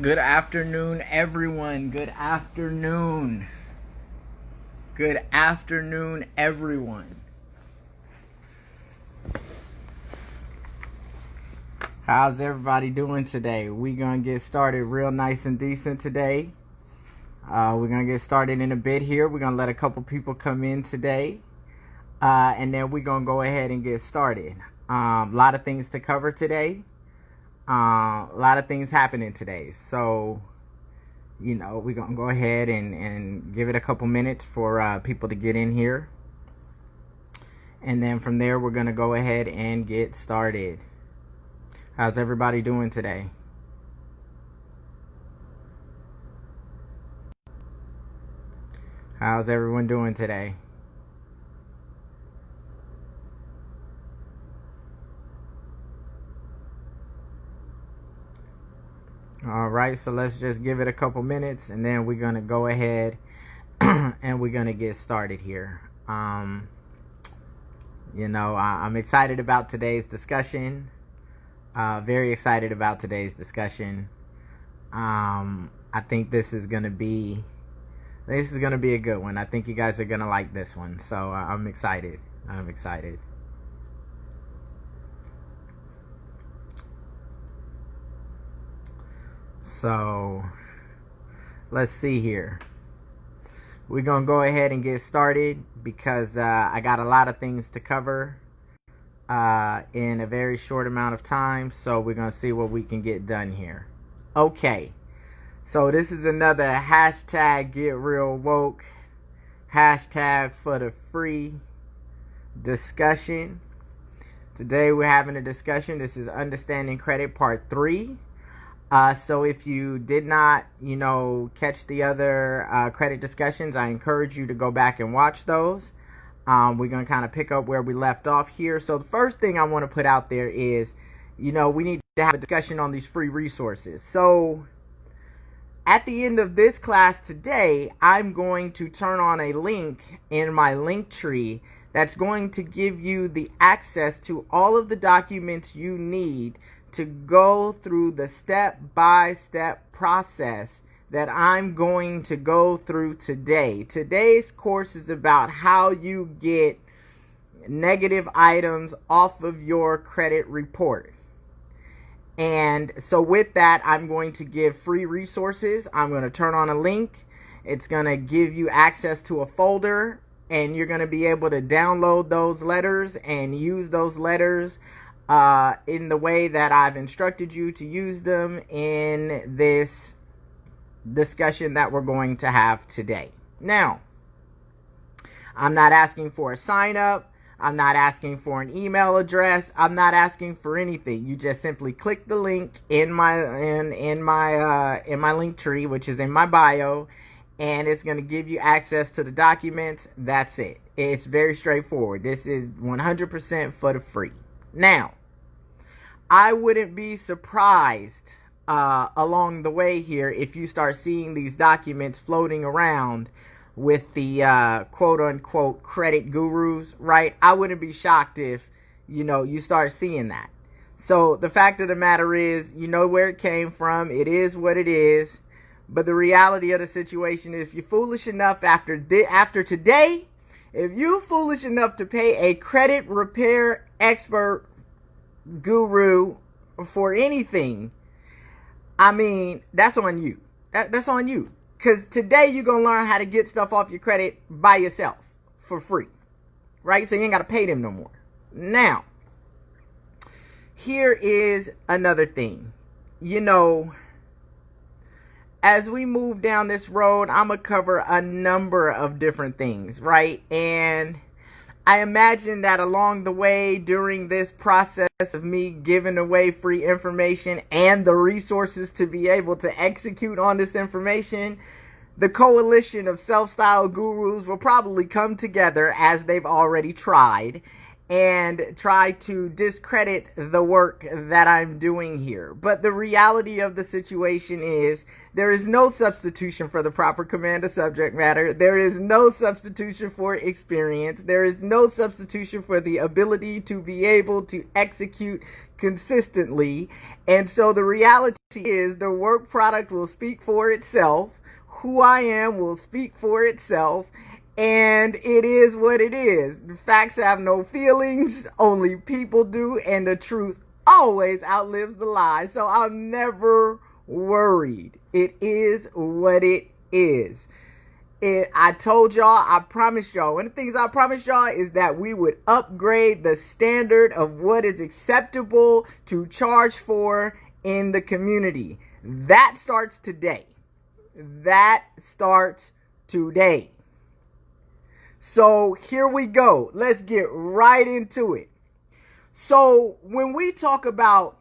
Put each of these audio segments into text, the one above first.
Good afternoon, everyone. Good afternoon. Good afternoon, everyone. How's everybody doing today? We're going to get started real nice and decent today. We're going to get started in a bit here. We're going to let a couple people come in today. And then we're going to go ahead and get started. A lot of things to cover today. A lot of things happening today. So, we're going to go ahead and give it a couple minutes for people to get in here. And then from there, we're going to go ahead and get started. How's everybody doing today? How's everyone doing today? All right, so let's just give it a couple minutes and then we're going to go ahead and we're going to get started here. I'm excited about today's discussion. Very excited about today's discussion. I think this is going to be a good one. I think you guys are going to like this one. So I'm excited. So let's see here. We're going to go ahead and get started because I got a lot of things to cover in a very short amount of time. So we're going to see what we can get done here. Okay. So this is another hashtag Get Real Woke, hashtag for the free discussion. Today we're having a discussion. This is Understanding Credit Part 3. So if you did not, catch the other credit discussions, I encourage you to go back and watch those. We're going to kind of pick up where we left off here. So the first thing I want to put out there is, we need to have a discussion on these free resources. So at the end of this class today, I'm going to turn on a link in my link tree that's going to give you the access to all of the documents you need to go through the step-by-step process that I'm going to go through today. Today's course is about how you get negative items off of your credit report. And so with that, I'm going to give free resources. I'm going to turn on a link. It's going to give you access to a folder, and you're going to be able to download those letters and use those letters in the way that I've instructed you to use them in this discussion that we're going to have today. Now, I'm not asking for a sign up. I'm not asking for an email address. I'm not asking for anything. You just simply click the link in my link tree, which is in my bio, and it's going to give you access to the documents. That's it. It's very straightforward. This is 100% for the free. Now, I wouldn't be surprised along the way here if you start seeing these documents floating around with the quote-unquote credit gurus, right? I wouldn't be shocked if, you start seeing that. So the fact of the matter is, you know where it came from. It is what it is. But the reality of the situation is, if you're foolish enough after today, if you're foolish enough to pay a credit repair expert guru for anything, that's on you. That's on you. Because today you're going to learn how to get stuff off your credit by yourself for free. Right? So you ain't got to pay them no more. Now, here is another thing. As we move down this road, I'm going to cover a number of different things, right? And I imagine that along the way during this process of me giving away free information and the resources to be able to execute on this information, the coalition of self-styled gurus will probably come together, as they've already tried, and try to discredit the work that I'm doing here. But the reality of the situation is there is no substitution for the proper command of subject matter. There is no substitution for experience. There is no substitution for the ability to be able to execute consistently. And so the reality is the work product will speak for itself. Who I am will speak for itself. And it is what it is. The facts have no feelings, only people do, and the truth always outlives the lie. So I'm never worried. It is what it is. I told y'all, I promised y'all, one of the things I promised y'all is that we would upgrade the standard of what is acceptable to charge for in the community. That starts today. That starts today. So here we go. Let's get right into it. So when we talk about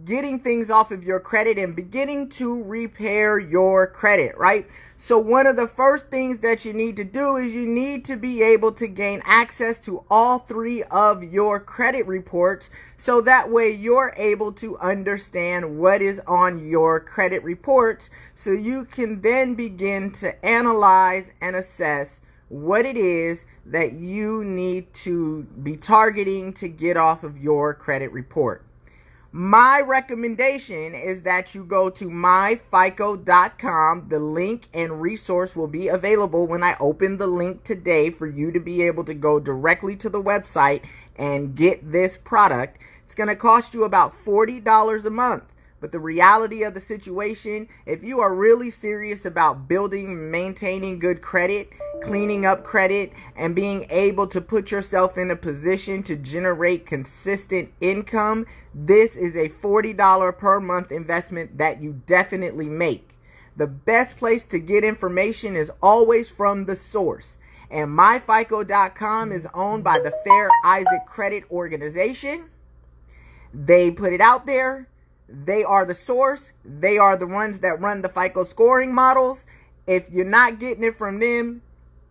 getting things off of your credit and beginning to repair your credit, right? So one of the first things that you need to do is you need to be able to gain access to all three of your credit reports, so that way you're able to understand what is on your credit reports, so you can then begin to analyze and assess what it is that you need to be targeting to get off of your credit report. My recommendation is that you go to myfico.com. The link and resource will be available when I open the link today for you to be able to go directly to the website and get this product. It's going to cost you about $40 a month. But the reality of the situation, if you are really serious about building, maintaining good credit, cleaning up credit, and being able to put yourself in a position to generate consistent income, this is a $40 per month investment that you definitely make. The best place to get information is always from the source. And myfico.com is owned by the Fair Isaac Credit Organization. They put it out there. They are the source. They are the ones that run the FICO scoring models. If you're not getting it from them,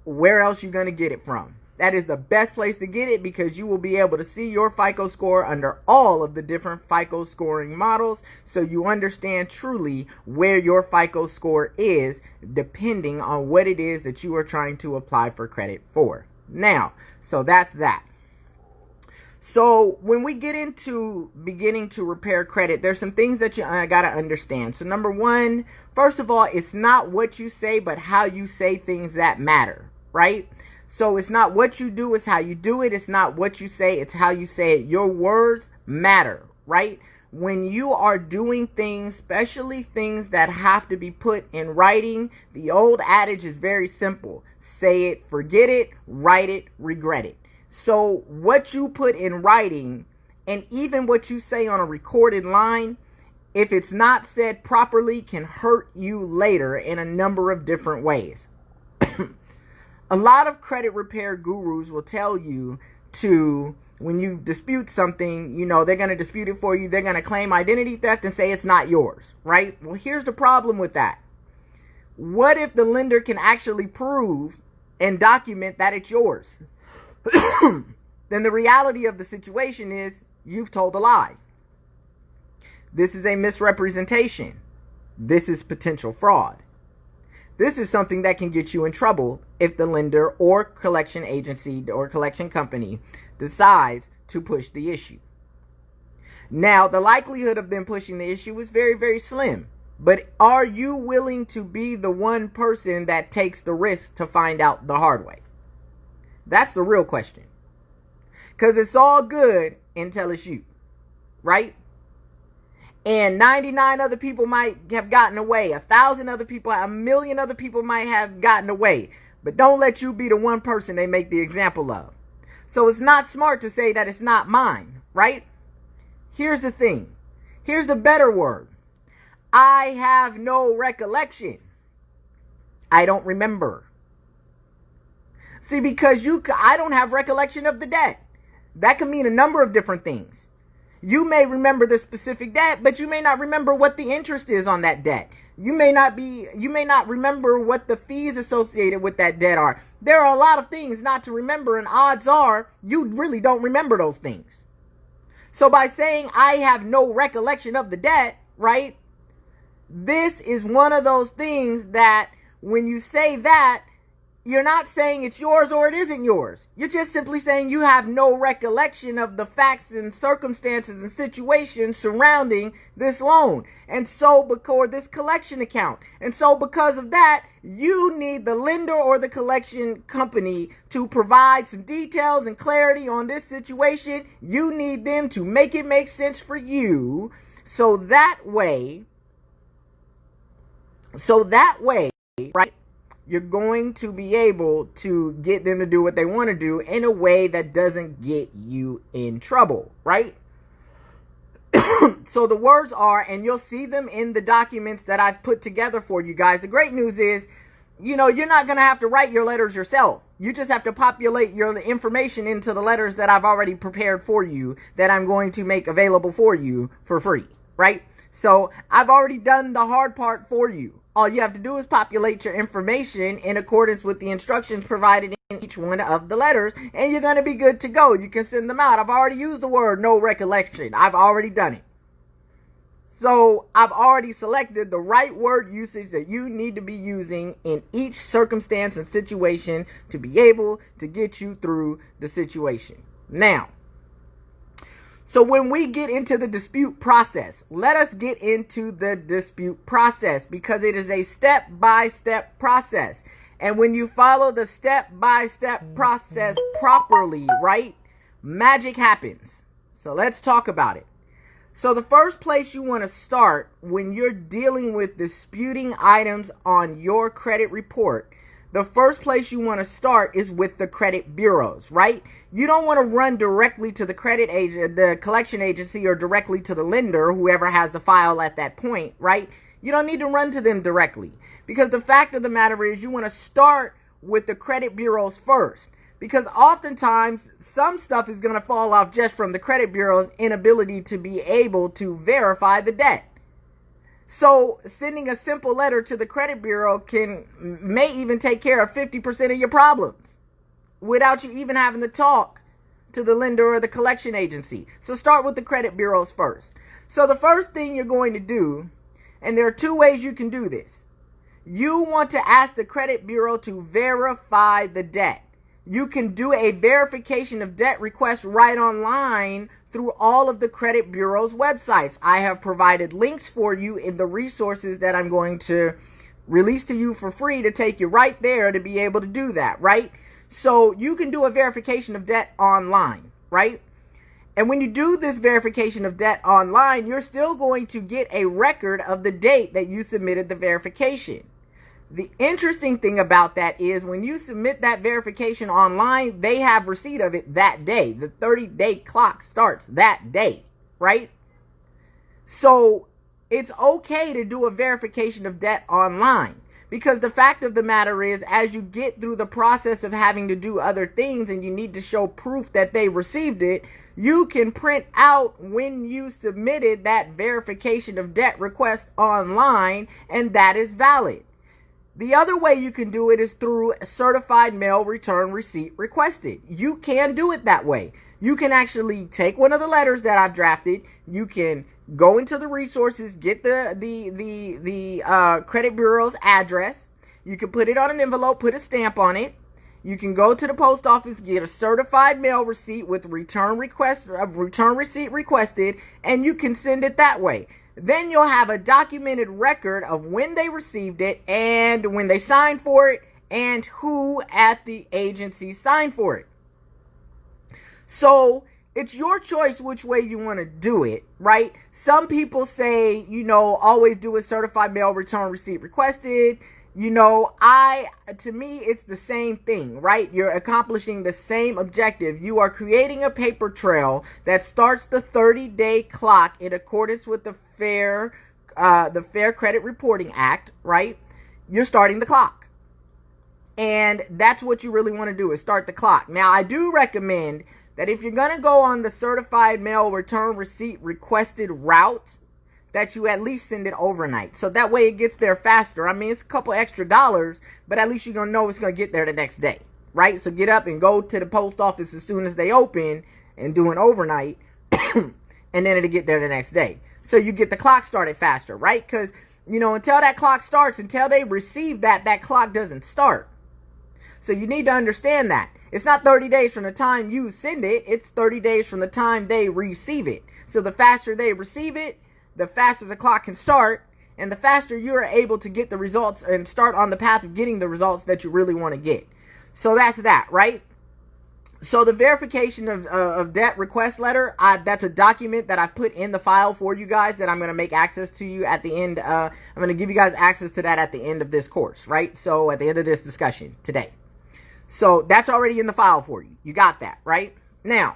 where else are you going to get it from? That is the best place to get it, because you will be able to see your FICO score under all of the different FICO scoring models, so you understand truly where your FICO score is depending on what it is that you are trying to apply for credit for. Now, so that's that. So when we get into beginning to repair credit, there's some things that you got to understand. So number one, first of all, it's not what you say, but how you say things that matter, right? So it's not what you do, it's how you do it. It's not what you say, it's how you say it. Your words matter, right? When you are doing things, especially things that have to be put in writing, the old adage is very simple. Say it, forget it, write it, regret it. So what you put in writing, and even what you say on a recorded line, if it's not said properly, can hurt you later in a number of different ways. A lot of credit repair gurus will tell you to, when you dispute something, you know, they're going to dispute it for you. They're going to claim identity theft and say it's not yours, right? Well, here's the problem with that. What if the lender can actually prove and document that it's yours? Then the reality of the situation is you've told a lie. This is a misrepresentation. This is potential fraud. This is something that can get you in trouble if the lender or collection agency or collection company decides to push the issue. Now, the likelihood of them pushing the issue is very, very slim. But are you willing to be the one person that takes the risk to find out the hard way? That's the real question. Because it's all good until it's you, right? And 99 other people might have gotten away. 1,000 other people, 1,000,000 other people might have gotten away. But don't let you be the one person they make the example of. So it's not smart to say that it's not mine, right? Here's the thing. Here's the better word. I have no recollection. I don't remember. See, because I don't have recollection of the debt. That can mean a number of different things. You may remember the specific debt, but you may not remember what the interest is on that debt. You may not remember what the fees associated with that debt are. There are a lot of things not to remember, and odds are you really don't remember those things. So by saying I have no recollection of the debt, right? This is one of those things that when you say that, you're not saying it's yours or it isn't yours. You're just simply saying you have no recollection of the facts and circumstances and situations surrounding this loan. And so, because this collection account. And so because of that, you need the lender or the collection company to provide some details and clarity on this situation. You need them to make it make sense for you. So that way, right? You're going to be able to get them to do what they want to do in a way that doesn't get you in trouble, right? So the words are, and you'll see them in the documents that I've put together for you guys. The great news is, you're not going to have to write your letters yourself. You just have to populate your information into the letters that I've already prepared for you that I'm going to make available for you for free, right? So I've already done the hard part for you. All you have to do is populate your information in accordance with the instructions provided in each one of the letters, and you're going to be good to go. You can send them out. I've already used the word no recollection. I've already done it. So I've already selected the right word usage that you need to be using in each circumstance and situation to be able to get you through the situation. Now, so when we get into the dispute process, let us get into the dispute process because it is a step-by-step process. And when you follow the step-by-step process properly, right, magic happens. So let's talk about it. So the first place you want to start when you're dealing with disputing items on your credit report, the first place you want to start is with the credit bureaus, right? You don't want to run directly to the credit agent, the collection agency, or directly to the lender, whoever has the file at that point, right? You don't need to run to them directly because the fact of the matter is you want to start with the credit bureaus first because oftentimes some stuff is going to fall off just from the credit bureau's inability to be able to verify the debt. So sending a simple letter to the credit bureau may even take care of 50% of your problems without you even having to talk to the lender or the collection agency. So start with the credit bureaus first. So the first thing you're going to do, and there are two ways you can do this. You want to ask the credit bureau to verify the debt. You can do a verification of debt request right online through all of the credit bureau's websites. I have provided links for you in the resources that I'm going to release to you for free to take you right there to be able to do that, right? So you can do a verification of debt online, right? And when you do this verification of debt online, you're still going to get a record of the date that you submitted the verification. The interesting thing about that is when you submit that verification online, they have receipt of it that day. The 30-day clock starts that day, right? So it's okay to do a verification of debt online because the fact of the matter is as you get through the process of having to do other things and you need to show proof that they received it, you can print out when you submitted that verification of debt request online, and that is valid. The other way you can do it is through a certified mail return receipt requested. You can do it that way. You can actually take one of the letters that I've drafted. You can go into the resources, get the credit bureau's address. You can put it on an envelope, put a stamp on it. You can go to the post office, get a certified mail receipt with return receipt requested, and you can send it that way. Then you'll have a documented record of when they received it and when they signed for it and who at the agency signed for it. So it's your choice which way you want to do it, right? Some people say, always do a certified mail return receipt requested. To me, it's the same thing, right? You're accomplishing the same objective. You are creating a paper trail that starts the 30-day clock in accordance with the Fair Credit Reporting Act, right? You're starting the clock. And that's what you really want to do is start the clock. Now, I do recommend that if you're going to go on the certified mail return receipt requested route, that you at least send it overnight. So that way it gets there faster. I mean, it's a couple extra dollars, but at least you're going to know it's going to get there the next day, right? So get up and go to the post office as soon as they open and do an overnight, and then it'll get there the next day. So you get the clock started faster, right? Because, you know, until that clock starts, until they receive that, that clock doesn't start. So you need to understand that. It's not 30 days from the time you send it. It's 30 days from the time they receive it. So the faster they receive it, the faster the clock can start, and the faster you're able to get the results and start on the path of getting the results that you really want to get. So that's that, right? So the verification of debt request letter, that's a document that I've put in the file for you guys that I'm going to make access to you at the end. I'm going to give you guys access to that at the end of this course, right? So at the end of this discussion today. So that's already in the file for you. You got that, right? Now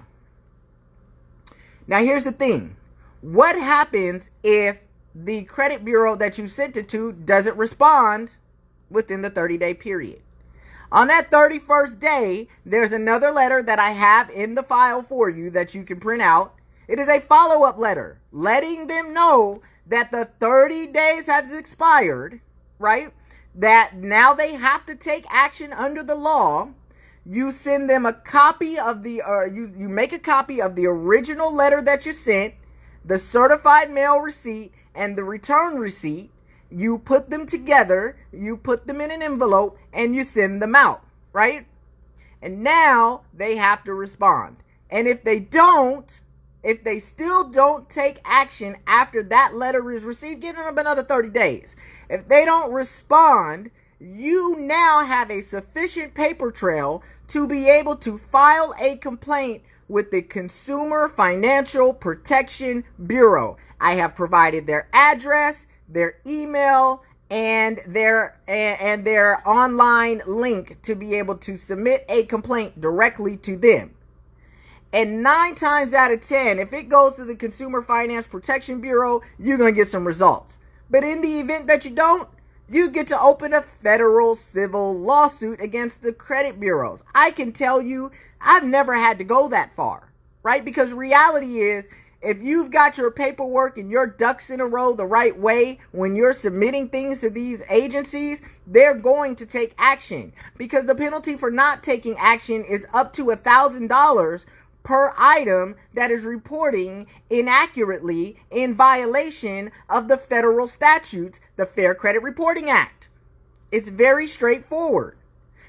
here's the thing. What happens if the credit bureau that you sent it to doesn't respond within the 30-day period? On that 31st day, there's another letter that I have in the file for you that you can print out. It is a follow-up letter letting them know that the 30 days has expired, right? That now they have to take action under the law. You send them a copy of the, you make a copy of the original letter that you sent, the certified mail receipt, and the return receipt. You put them together, you put them in an envelope, and you send them out, right? And now they have to respond. And if they don't, if they still don't take action after that letter is received, give them another 30 days. If they don't respond, you now have a sufficient paper trail to be able to file a complaint with the Consumer Financial Protection Bureau. I have provided their address, their email, and their online link to be able to submit a complaint directly to them. And 9 times out of 10, if it goes to the Consumer Finance Protection Bureau, you're going to get some results. But in the event that you don't, you get to open a federal civil lawsuit against the credit bureaus. I can tell you, I've never had to go that far, right? Because reality is, if you've got your paperwork and your ducks in a row the right way when you're submitting things to these agencies, they're going to take action. Because the penalty for not taking action is up to $1,000 per item that is reporting inaccurately in violation of the federal statutes, the Fair Credit Reporting Act. It's very straightforward.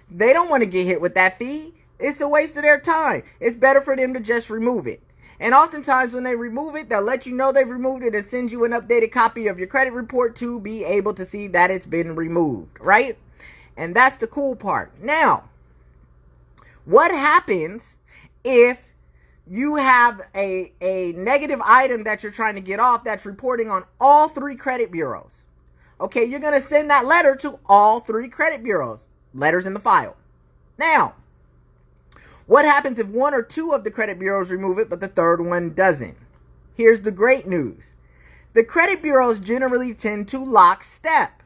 They don't want to get hit with that fee. It's a waste of their time. It's better for them to just remove it. And oftentimes when they remove it, they'll let you know they've removed it and send you an updated copy of your credit report to be able to see that it's been removed, right? And that's the cool part. Now, what happens if you have a negative item that you're trying to get off that's reporting on all 3 credit bureaus? Okay, you're going to send that letter to all 3 credit bureaus. Letters in the file. Now, what happens if 1 or 2 of the credit bureaus remove it, but the 3rd one doesn't? Here's the great news. The credit bureaus generally tend to lockstep.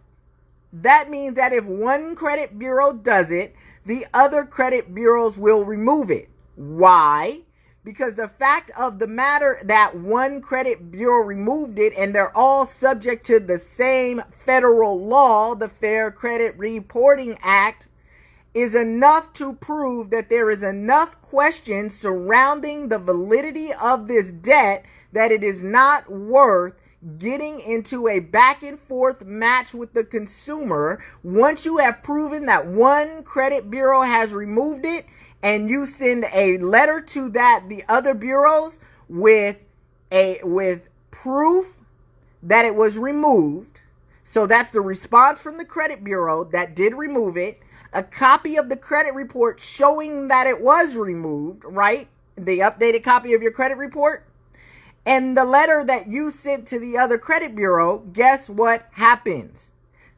That means that if one credit bureau does it, the other credit bureaus will remove it. Why? Because the fact of the matter that one credit bureau removed it and they're all subject to the same federal law, the Fair Credit Reporting Act, is enough to prove that there is enough question surrounding the validity of this debt that it is not worth getting into a back and forth match with the consumer. Once you have proven that one credit bureau has removed it, and you send a letter to the other bureaus with proof that it was removed. So that's the response from the credit bureau that did remove it. A copy of the credit report showing that it was removed, right? The updated copy of your credit report. And the letter that you sent to the other credit bureau, guess what happens?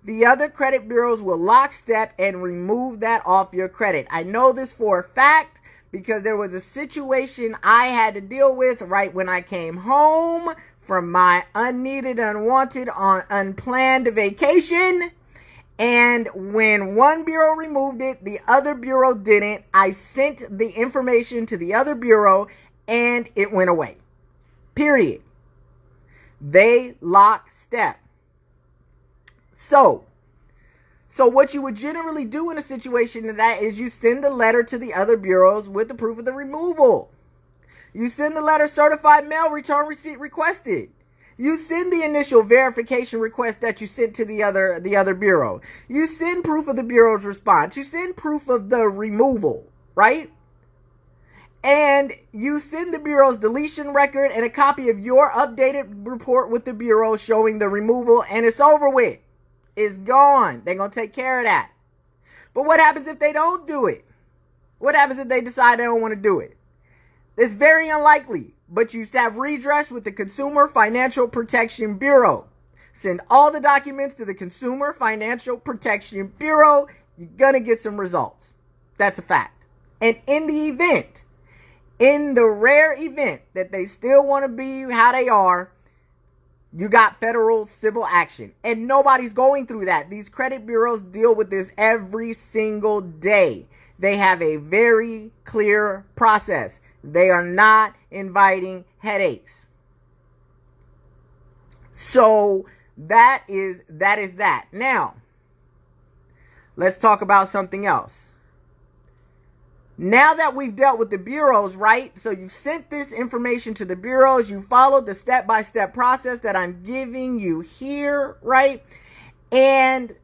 The other credit bureaus will lockstep and remove that off your credit. I know this for a fact because there was a situation I had to deal with right when I came home from my unneeded, unwanted, unplanned vacation. And when one bureau removed it, the other bureau didn't. I sent the information to the other bureau and it went away. Period. They lockstep. So what you would generally do in a situation like that is you send a letter to the other bureaus with the proof of the removal. You send the letter certified mail, return receipt requested. You send the initial verification request that you sent to the other bureau. You send proof of the bureau's response. You send proof of the removal, right? And you send the bureau's deletion record and a copy of your updated report with the bureau showing the removal, and it's over with. It's gone. They're going to take care of that. But what happens if they don't do it? What happens if they decide they don't want to do it? It's very unlikely, but you have redress with the Consumer Financial Protection Bureau. Send all the documents to the Consumer Financial Protection Bureau. You're going to get some results. That's a fact. And in the rare event that they still want to be how they are, you got federal civil action. And nobody's going through that. These credit bureaus deal with this every single day. They have a very clear process. They are not inviting headaches. So that is that. Now, let's talk about something else. Now that we've dealt with the bureaus, right? So you've sent this information to the bureaus. You followed the step-by-step process that I'm giving you here, right? And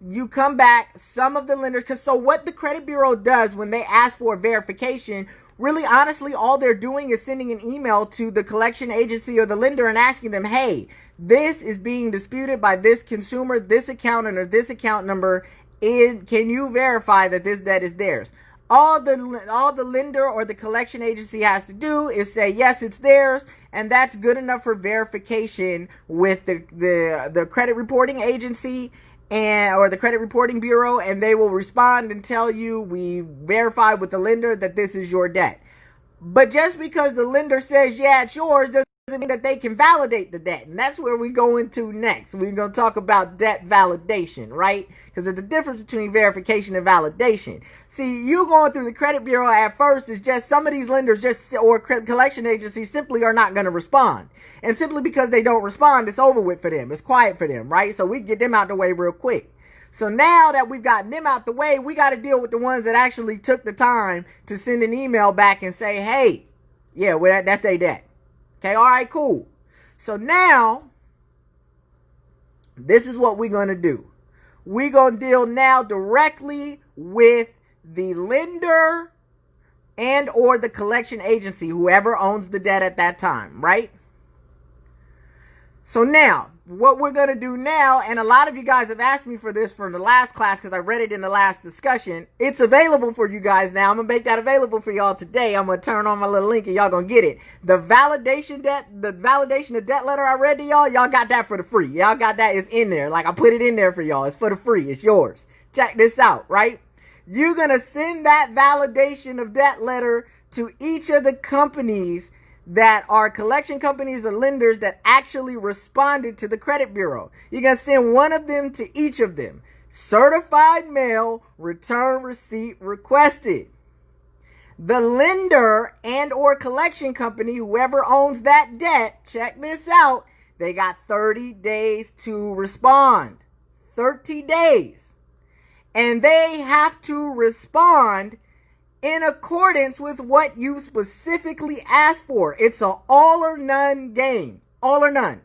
you come back, some of the lenders, so what the credit bureau does when they ask for a verification, really honestly, all they're doing is sending an email to the collection agency or the lender and asking them, hey, this is being disputed by this consumer, this accountant, or this account number. Can you verify that this debt is theirs? All the lender or the collection agency has to do is say, yes, it's theirs, and that's good enough for verification with the credit reporting agency or the credit reporting bureau, and they will respond and tell you, we verified with the lender that this is your debt. But just because the lender says, yeah, it's yours, doesn't mean that they can validate the debt. And that's where we go into next. We're going to talk about debt validation, right? Because there's a difference between verification and validation. See, you going through the credit bureau at first is just some of these lenders or collection agencies simply are not going to respond. And simply because they don't respond, it's over with for them. It's quiet for them, right? So we get them out the way real quick. So now that we've gotten them out the way, we got to deal with the ones that actually took the time to send an email back and say, hey, yeah, well, that's their debt. Okay, all right, cool. So now, this is what we're going to do. We're going to deal now directly with the lender and or the collection agency, whoever owns the debt at that time, right? So now, what we're going to do now, and a lot of you guys have asked me for this from the last class because I read it in the last discussion. It's available for you guys now. I'm going to make that available for y'all today. I'm going to turn on my little link and y'all going to get it. The validation of debt letter I read to y'all got that for the free. Y'all got that. It's in there. Like I put it in there for y'all. It's for the free. It's yours. Check this out, right? You're going to send that validation of debt letter to each of the companies that are collection companies or lenders that actually responded to the credit bureau. You're going to send one of them to each of them. Certified mail, return receipt requested. The lender and or collection company, whoever owns that debt, check this out, they got 30 days to respond. 30 days. And they have to respond in accordance with what you specifically asked for. It's an all or none game. All or none.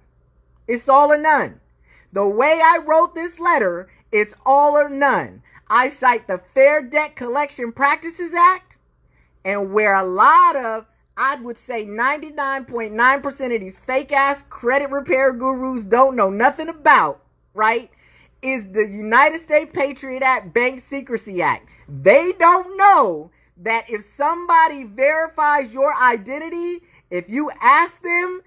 It's all or none. The way I wrote this letter, it's all or none. I cite the Fair Debt Collection Practices Act, and where a lot of, I would say 99.9% of these fake ass credit repair gurus don't know nothing about, right, is the United States Patriot Act, Bank Secrecy Act. They don't know that if somebody verifies your identity, if you ask them,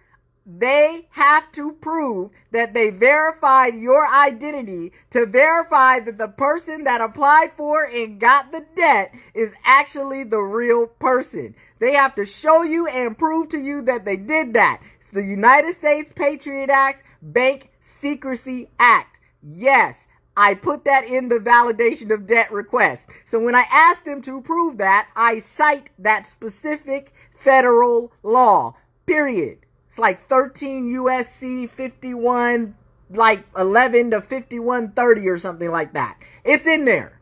they have to prove that they verified your identity to verify that the person that applied for and got the debt is actually the real person. They have to show you and prove to you that they did that. It's the United States Patriot Act, Bank Secrecy Act. Yes, I put that in the validation of debt request. So when I ask them to prove that, I cite that specific federal law, period. It's like 13 USC 51, like 11 to 5130 or something like that. It's in there.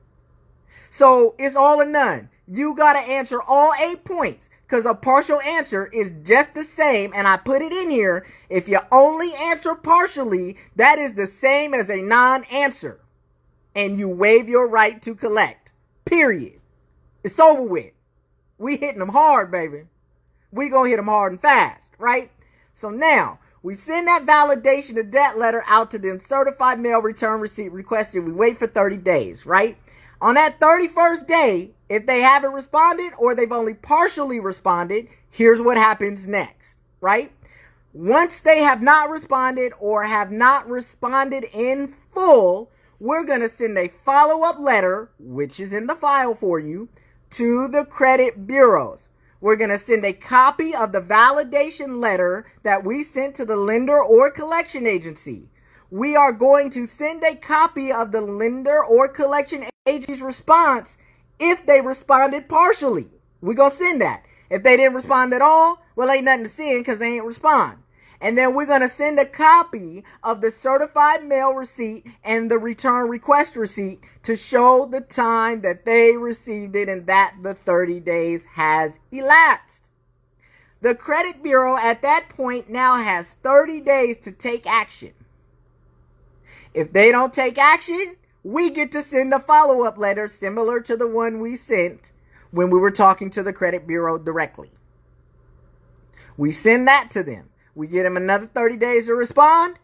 So it's all or none. You got to answer all 8 points, because a partial answer is just the same, and I put it in here. If you only answer partially, that is the same as a non-answer, and you waive your right to collect. Period. It's over with. We hitting them hard, baby. We gonna hit them hard and fast, right? So now, we send that validation of debt letter out to them, certified mail return receipt requested. We wait for 30 days, right? On that 31st day, if they haven't responded or they've only partially responded, here's what happens next, right? Once they have not responded or have not responded in full, we're going to send a follow-up letter, which is in the file for you, to the credit bureaus. We're going to send a copy of the validation letter that we sent to the lender or collection agency. We are going to send a copy of the lender or collection agency's response if they responded partially. We're going to send that. If they didn't respond at all, well, ain't nothing to send because they ain't respond. And then we're going to send a copy of the certified mail receipt and the return request receipt to show the time that they received it and that the 30 days has elapsed. The credit bureau at that point now has 30 days to take action. If they don't take action, we get to send a follow-up letter similar to the one we sent when we were talking to the credit bureau directly. We send that to them. We get them another 30 days to respond.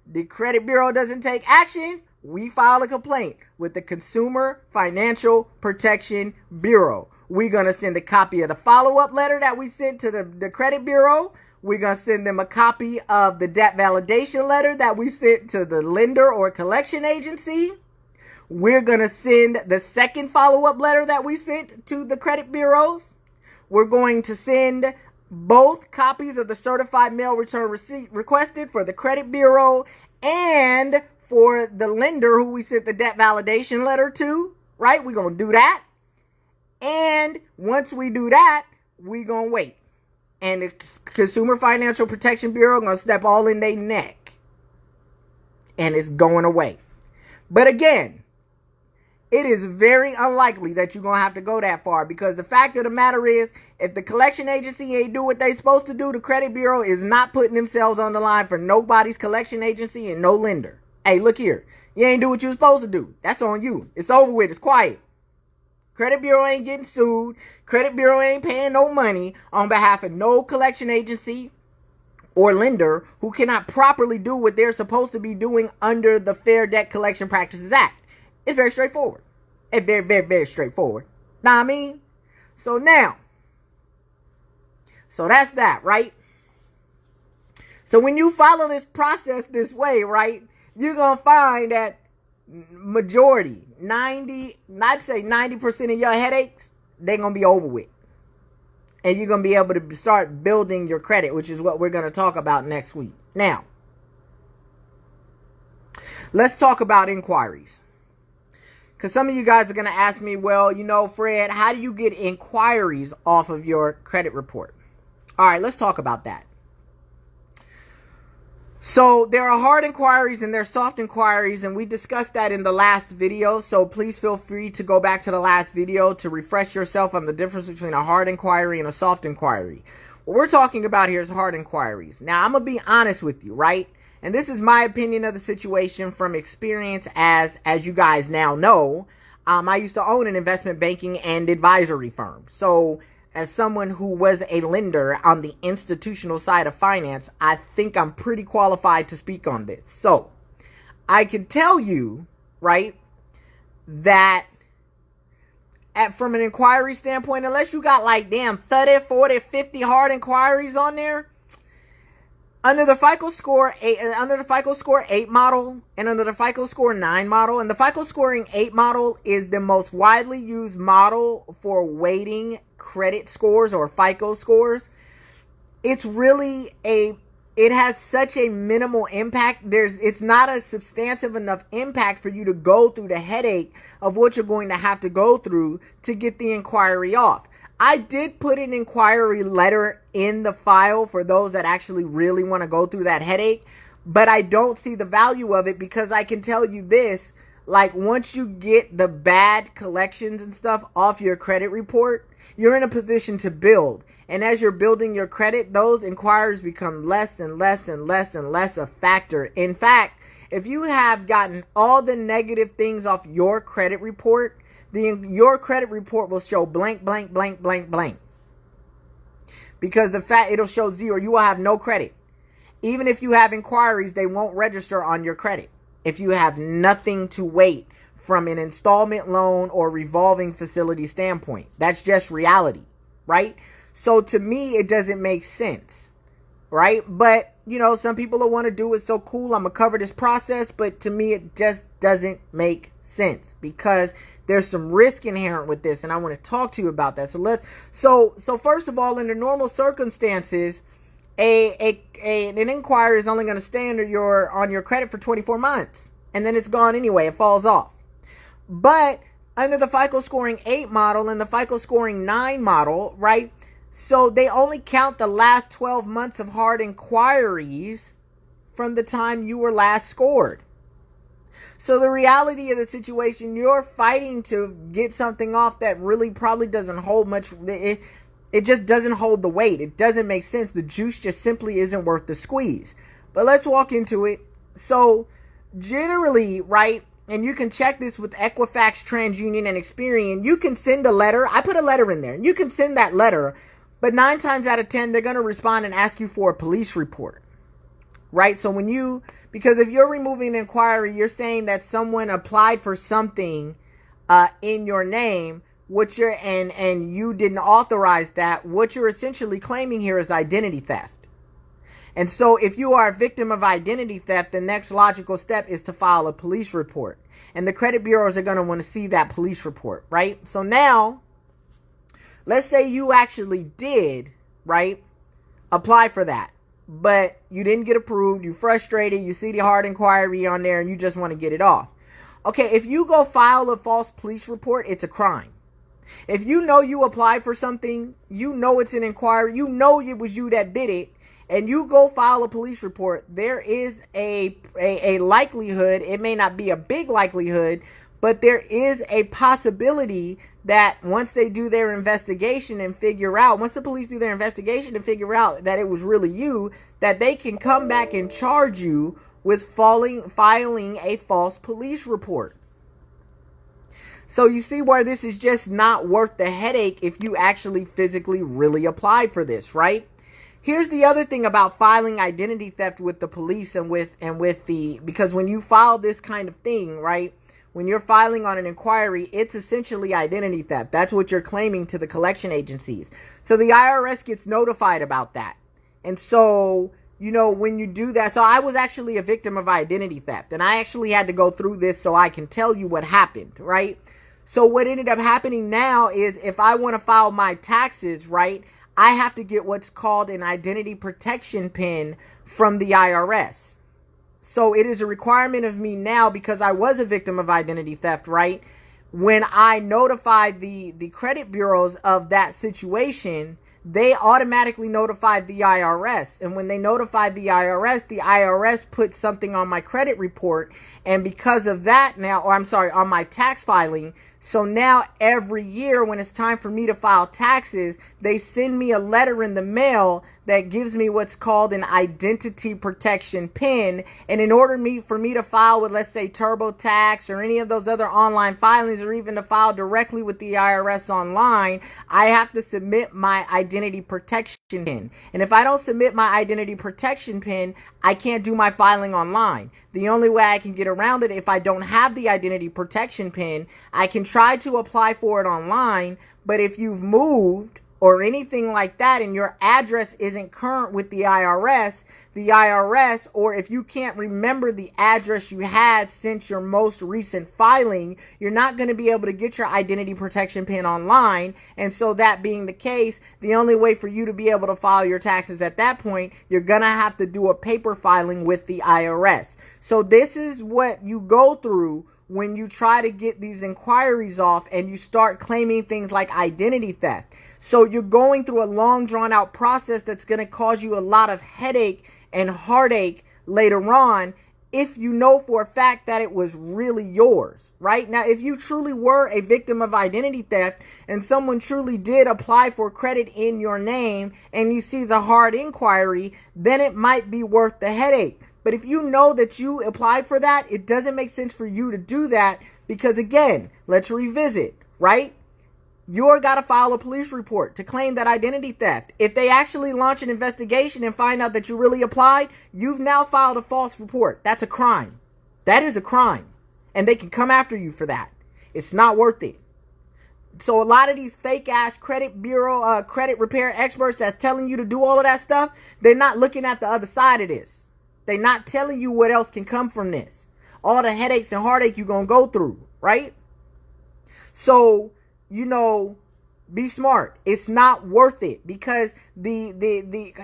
The credit bureau doesn't take action. We file a complaint with the Consumer Financial Protection Bureau. We're going to send a copy of the follow-up letter that we sent to the credit bureau. We're going to send them a copy of the debt validation letter that we sent to the lender or collection agency. We're going to send the second follow-up letter that we sent to the credit bureaus. We're going to send both copies of the certified mail return receipt requested for the credit bureau and for the lender who we sent the debt validation letter to, right? We're going to do that. And once we do that, we're going to wait. And the Consumer Financial Protection Bureau going to step all in their neck. And it's going away. But again, it is very unlikely that you're going to have to go that far, because the fact of the matter is, if the collection agency ain't do what they supposed to do, the credit bureau is not putting themselves on the line for nobody's collection agency and no lender. Hey, look here. You ain't do what you're supposed to do. That's on you. It's over with. It's quiet. Credit bureau ain't getting sued. Credit bureau ain't paying no money on behalf of no collection agency or lender who cannot properly do what they're supposed to be doing under the Fair Debt Collection Practices Act. It's very straightforward. It's very, very, very straightforward. Know what I mean? So now, so that's that, right? So when you follow this process this way, right, you're going to find that majority, I'd say 90% of your headaches, they're going to be over with. And you're going to be able to start building your credit, which is what we're going to talk about next week. Now, let's talk about inquiries. Because some of you guys are going to ask me, well, you know, Fred, how do you get inquiries off of your credit report? All right, let's talk about that. So there are hard inquiries and there are soft inquiries, and we discussed that in the last video. So please feel free to go back to the last video to refresh yourself on the difference between a hard inquiry and a soft inquiry. What we're talking about here is hard inquiries. Now, I'm going to be honest with you, right? And this is my opinion of the situation from experience, as you guys now know. I used to own an investment banking and advisory firm. So as someone who was a lender on the institutional side of finance, I think I'm pretty qualified to speak on this. So I could tell you, right, that from an inquiry standpoint, unless you got like damn 30, 40, 50 hard inquiries on there, under the FICO score 8 model and under the FICO score 9 model, and the FICO scoring 8 model is the most widely used model for weighting credit scores or FICO scores. It's really it has such a minimal impact. It's not a substantive enough impact for you to go through the headache of what you're going to have to go through to get the inquiry off. I did put an inquiry letter in the file for those that actually really want to go through that headache, but I don't see the value of it, because I can tell you this, like, once you get the bad collections and stuff off your credit report, you're in a position to build. And as you're building your credit, those inquiries become less and less and less and less a factor. In fact, if you have gotten all the negative things off your credit report, your credit report will show blank, blank, blank, blank, blank. Because it'll show 0. You will have no credit. Even if you have inquiries, they won't register on your credit if you have nothing to wait from an installment loan or revolving facility standpoint. That's just reality, right? So to me, it doesn't make sense, right? But, some people will want to do it so cool, I'm going to cover this process, but to me, it just doesn't make sense, because there's some risk inherent with this, and I want to talk to you about that. So first of all, under normal circumstances, an inquiry is only going to stay on your credit for 24 months, and then it's gone anyway. It falls off. But under the FICO scoring 8 model and the FICO scoring 9 model, right? So they only count the last 12 months of hard inquiries from the time you were last scored. So the reality of the situation, you're fighting to get something off that really probably doesn't hold much. It just doesn't hold the weight. It doesn't make sense. The juice just simply isn't worth the squeeze. But let's walk into it. So generally, right, and you can check this with Equifax, TransUnion, and Experian, you can send a letter. I put a letter in there. You can send that letter, but 9 times out of 10, they're going to respond and ask you for a police report, right? So because if you're removing an inquiry, you're saying that someone applied for something in your name, and you didn't authorize that. What you're essentially claiming here is identity theft. And so if you are a victim of identity theft, the next logical step is to file a police report. And the credit bureaus are going to want to see that police report, right? So now, let's say you actually did, right, apply for that, but you didn't get approved, you're frustrated, you see the hard inquiry on there, and you just want to get it off. Okay, if you go file a false police report, it's a crime. If you know you applied for something, you know it's an inquiry, you know it was you that did it, and you go file a police report, there is a likelihood, it may not be a big likelihood, but there is a possibility that once they do their investigation and once the police do their investigation and figure out that it was really you, that they can come back and charge you with filing a false police report. So you see where this is just not worth the headache if you actually physically really applied for this, right? Here's the other thing about filing identity theft with the police because when you file this kind of thing, right? When you're filing on an inquiry, it's essentially identity theft. That's what you're claiming to the collection agencies. So the IRS gets notified about that. And so, when you do that, so I was actually a victim of identity theft, and I actually had to go through this so I can tell you what happened, right? So what ended up happening now is if I want to file my taxes, right, I have to get what's called an identity protection pin from the IRS. So it is a requirement of me now, because I was a victim of identity theft, right? When I notified the credit bureaus of that situation, they automatically notified the IRS. And when they notified the IRS put something on my credit report. And because of that on my tax filing. So now every year when it's time for me to file taxes, they send me a letter in the mail that gives me what's called an identity protection pin. And in order for me to file with, let's say, TurboTax or any of those other online filings, or even to file directly with the IRS online, I have to submit my identity protection pin. And if I don't submit my identity protection pin, I can't do my filing online. The only way I can get around it, if I don't have the identity protection pin, I can try to apply for it online. But if you've moved or anything like that and your address isn't current with the IRS the IRS, or if you can't remember the address you had since your most recent filing, you're not going to be able to get your identity protection pin online. And so that being the case, the only way for you to be able to file your taxes at that point, you're going to have to do a paper filing with the IRS. So this is what you go through when you try to get these inquiries off and you start claiming things like identity theft. So you're going through a long drawn out process that's going to cause you a lot of headache and heartache later on if you know for a fact that it was really yours, right? Now, if you truly were a victim of identity theft and someone truly did apply for credit in your name and you see the hard inquiry, then it might be worth the headache. But if you know that you applied for that, it doesn't make sense for you to do that because, again, let's revisit, right? You're got to file a police report to claim that identity theft. If they actually launch an investigation and find out that you really applied, you've now filed a false report. That's a crime. That is a crime. And they can come after you for that. It's not worth it. So a lot of these fake ass credit bureau, credit repair experts that's telling you to do all of that stuff, they're not looking at the other side of this. They're not telling you what else can come from this. All the headaches and heartache you're going to go through, right? So, you know, be smart. It's not worth it because the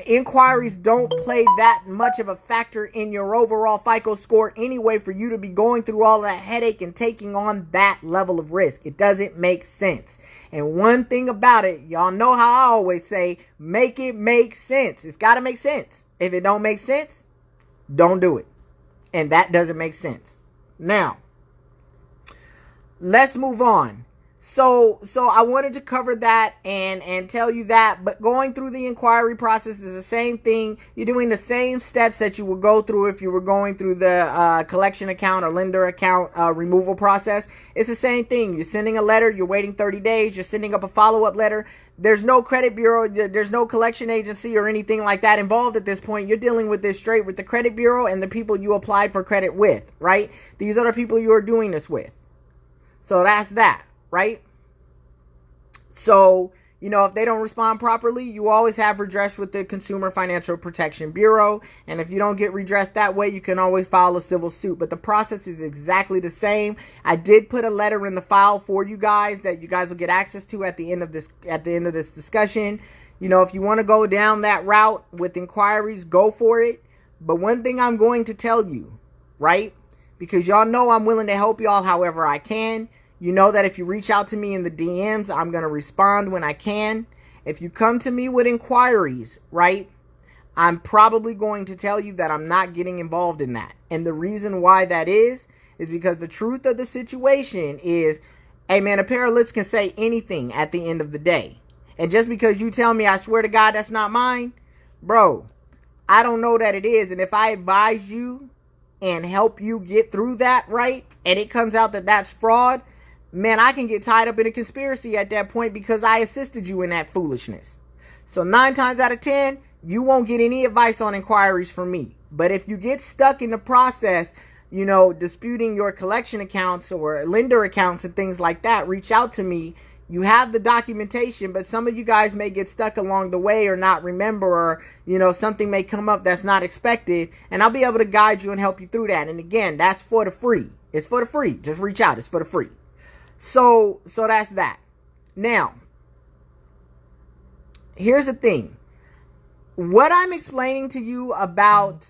inquiries don't play that much of a factor in your overall FICO score anyway for you to be going through all that headache and taking on that level of risk. It doesn't make sense. And one thing about it, y'all know how I always say, make it make sense. It's got to make sense. If it don't make sense, don't do it. And that doesn't make sense. Now, let's move on. So I wanted to cover that and tell you that, but going through the inquiry process is the same thing. You're doing the same steps that you would go through if you were going through the collection account or lender account removal process. It's the same thing. You're sending a letter, you're waiting 30 days, you're sending up a follow-up letter. There's no credit bureau, there's no collection agency or anything like that involved at this point. You're dealing with this straight with the credit bureau and the people you applied for credit with, right? These are the people you are doing this with. So that's that, right? So, you know, if they don't respond properly, you always have redress with the Consumer Financial Protection Bureau. And if you don't get redressed that way, you can always file a civil suit. But the process is exactly the same. I did put a letter in the file for you guys that you guys will get access to at the end of this discussion. You know, if you want to go down that route with inquiries, go for it. But one thing I'm going to tell you, right? Because y'all know I'm willing to help y'all however I can. You know that if you reach out to me in the DMs, I'm going to respond when I can. If you come to me with inquiries, right, I'm probably going to tell you that I'm not getting involved in that. And the reason why that is because the truth of the situation is, hey man, a pair of lips can say anything at the end of the day. And just because you tell me, I swear to God, that's not mine, bro, I don't know that it is. And if I advise you and help you get through that, right, and it comes out that that's fraud, man, I can get tied up in a conspiracy at that point because I assisted you in that foolishness. So 9 times out of 10, you won't get any advice on inquiries from me. But if you get stuck in the process, you know, disputing your collection accounts or lender accounts and things like that, reach out to me. You have the documentation, but some of you guys may get stuck along the way or not remember, or, you know, something may come up that's not expected, and I'll be able to guide you and help you through that. And again, that's for the free. It's for the free. Just reach out. It's for the free. So that's that. Now, here's the thing. What I'm explaining to you about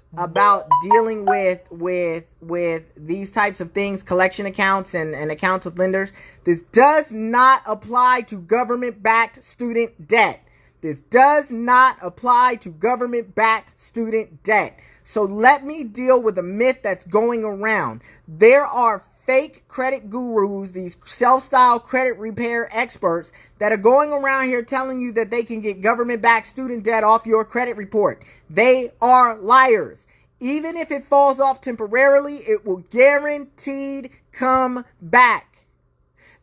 dealing with these types of things, collection accounts and accounts with lenders, this does not apply to government-backed student debt. This does not apply to government-backed student debt. So let me deal with a myth that's going around. There are fake credit gurus, these self-styled credit repair experts that are going around here telling you that they can get government-backed student debt off your credit report. They are liars. Even if it falls off temporarily, it will guaranteed come back.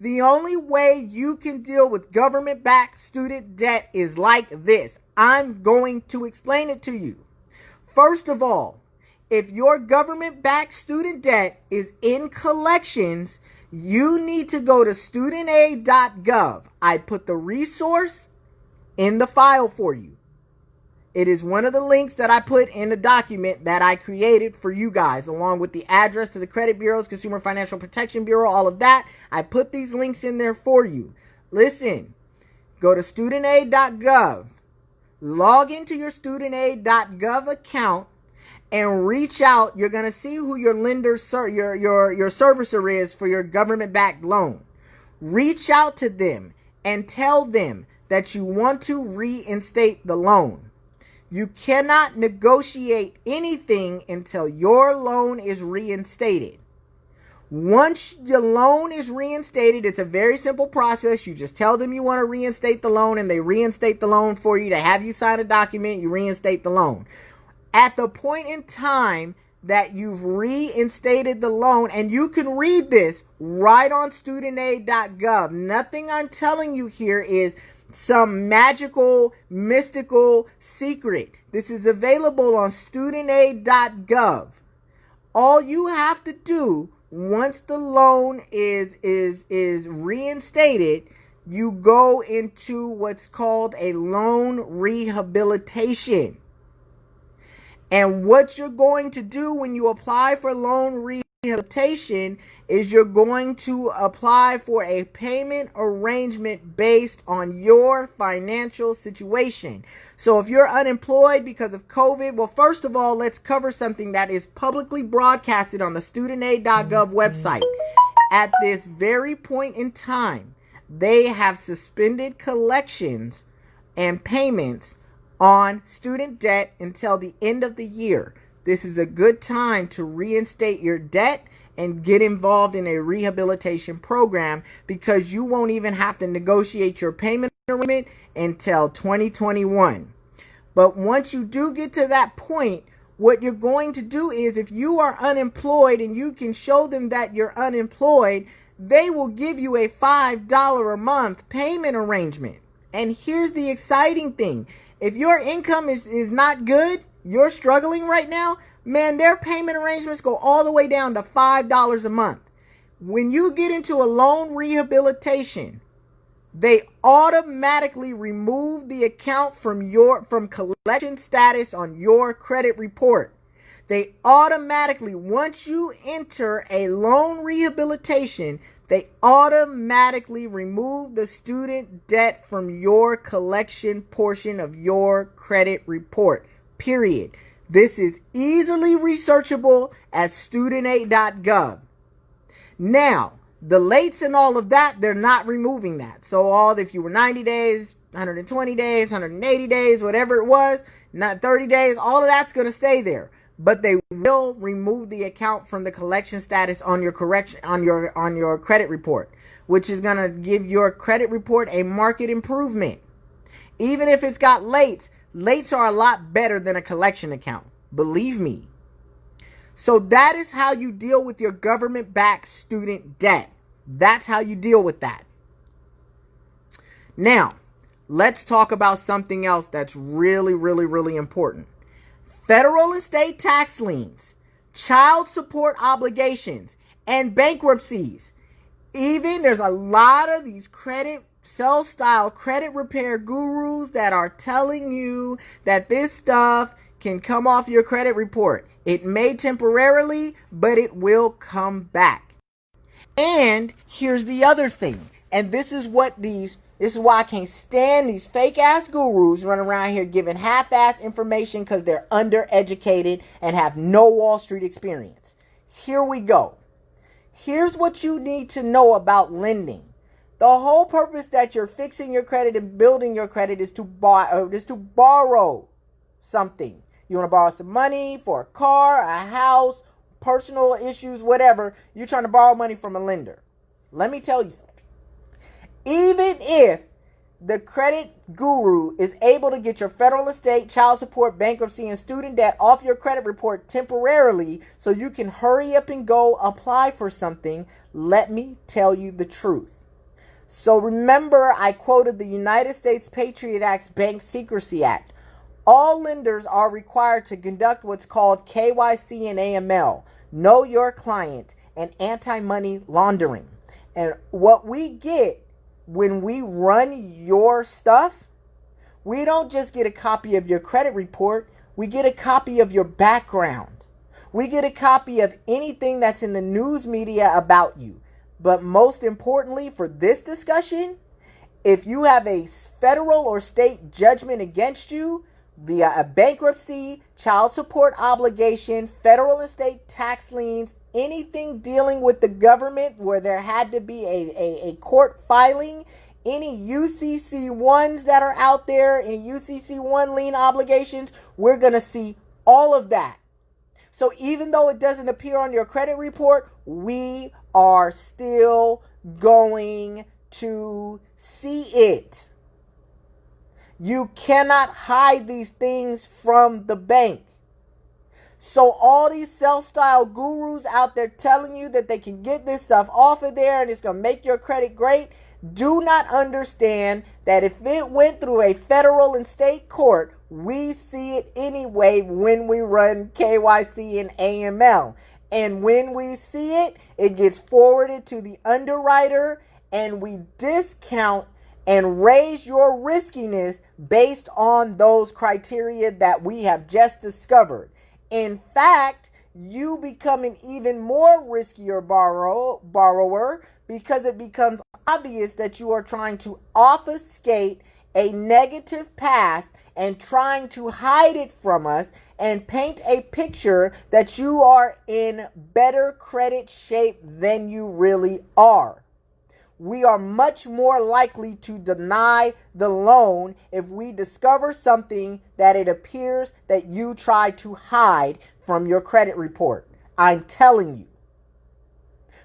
The only way you can deal with government-backed student debt is like this. I'm going to explain it to you. First of all, if your government-backed student debt is in collections, you need to go to studentaid.gov. I put the resource in the file for you. It is one of the links that I put in the document that I created for you guys, along with the address to the credit bureaus, Consumer Financial Protection Bureau, all of that. I put these links in there for you. Listen, go to studentaid.gov, log into your studentaid.gov account, and reach out. You're going to see who your lender, your servicer is for your government-backed loan. Reach out to them and tell them that you want to reinstate the loan. You cannot negotiate anything until your loan is reinstated. Once your loan is reinstated, it's a very simple process. You just tell them you want to reinstate the loan, and they reinstate the loan for you. They have you sign a document, you reinstate the loan. At the point in time that you've reinstated the loan, and you can read this right on studentaid.gov. Nothing I'm telling you here is some magical, mystical secret. This is available on studentaid.gov. All you have to do once the loan is reinstated, you go into what's called a loan rehabilitation. And what you're going to do when you apply for loan rehabilitation is you're going to apply for a payment arrangement based on your financial situation. So if you're unemployed because of COVID, well, first of all, let's cover something that is publicly broadcasted on the studentaid.gov website. At this very point in time, they have suspended collections and payments on student debt until the end of the year. This is a good time to reinstate your debt and get involved in a rehabilitation program, because you won't even have to negotiate your payment arrangement until 2021. But once you do get to that point, what you're going to do is, if you are unemployed and you can show them that you're unemployed, they will give you a $5 a month payment arrangement. And here's the exciting thing. If your income is not good, you're struggling right now, man, their payment arrangements go all the way down to $5 a month. When you get into a loan rehabilitation, they automatically remove the account from collection status on your credit report. They automatically, once you enter a loan rehabilitation, they automatically remove the student debt from your collection portion of your credit report. Period. This is easily researchable at studentaid.gov. Now, the lates and all of that, they're not removing that. So if you were 90 days, 120 days, 180 days, whatever it was, not 30 days, all of that's going to stay there. But they will remove the account from the collection status on your credit report, which is going to give your credit report a market improvement. Even if it's got lates are a lot better than a collection account. Believe me. So that is how you deal with your government-backed student debt. That's how you deal with that. Now, let's talk about something else that's really, really, really important. Federal and state tax liens, child support obligations, and bankruptcies. Even there's a lot of these cell-style credit repair gurus that are telling you that this stuff can come off your credit report. It may temporarily, but it will come back. And here's the other thing. And this is why I can't stand these fake ass gurus running around here giving half-ass information because they're undereducated and have no Wall Street experience. Here we go. Here's what you need to know about lending. The whole purpose that you're fixing your credit and building your credit is to borrow something. You want to borrow some money for a car, a house, personal issues, whatever. You're trying to borrow money from a lender. Let me tell you something. Even if the credit guru is able to get your federal estate, child support, bankruptcy, and student debt off your credit report temporarily so you can hurry up and go apply for something, let me tell you the truth. So remember, I quoted the United States Patriot Act's Bank Secrecy Act. All lenders are required to conduct what's called KYC and AML, Know Your Client, and anti-money laundering. And what we get when we run your stuff, We don't just get a copy of your credit report, we get a copy of your background. We get a copy of anything that's in the news media about you. But most importantly for this discussion, if you have a federal or state judgment against you via a bankruptcy, child support obligation, federal and state tax liens, anything dealing with the government where there had to be a court filing, any UCC1s that are out there, any UCC1 lien obligations, we're going to see all of that. So even though it doesn't appear on your credit report, we are still going to see it. You cannot hide these things from the bank. So all these self-styled gurus out there telling you that they can get this stuff off of there and it's going to make your credit great, do not understand that if it went through a federal and state court, we see it anyway when we run KYC and AML. And when we see it, it gets forwarded to the underwriter and we discount and raise your riskiness based on those criteria that we have just discovered. In fact, you become an even more riskier borrower because it becomes obvious that you are trying to obfuscate a negative past and trying to hide it from us and paint a picture that you are in better credit shape than you really are. We are much more likely to deny the loan if we discover something that it appears that you try to hide from your credit report. I'm telling you.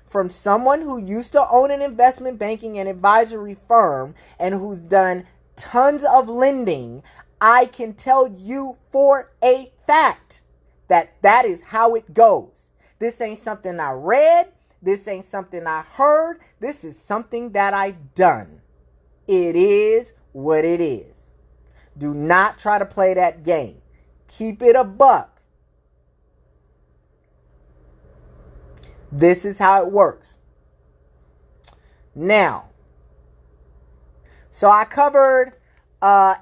From someone who used to own an investment banking and advisory firm and who's done tons of lending, I can tell you for a fact that that is how it goes. This ain't something I read. This ain't something I heard. This is something that I've done. It is what it is. Do not try to play that game. Keep it a buck. This is how it works. Now, so I covered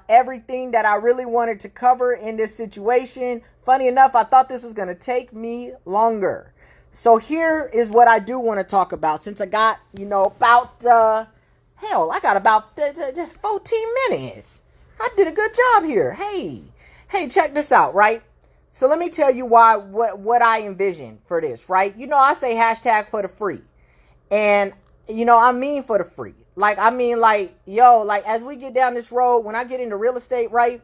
everything that I really wanted to cover in this situation. Funny enough, I thought this was going to take me longer. So here is what I do want to talk about. Since I got, about 14 minutes. I did a good job here. Hey, check this out, right? So let me tell you what I envision for this, right? I say hashtag for the free. And, I mean for the free. As we get down this road, when I get into real estate, right?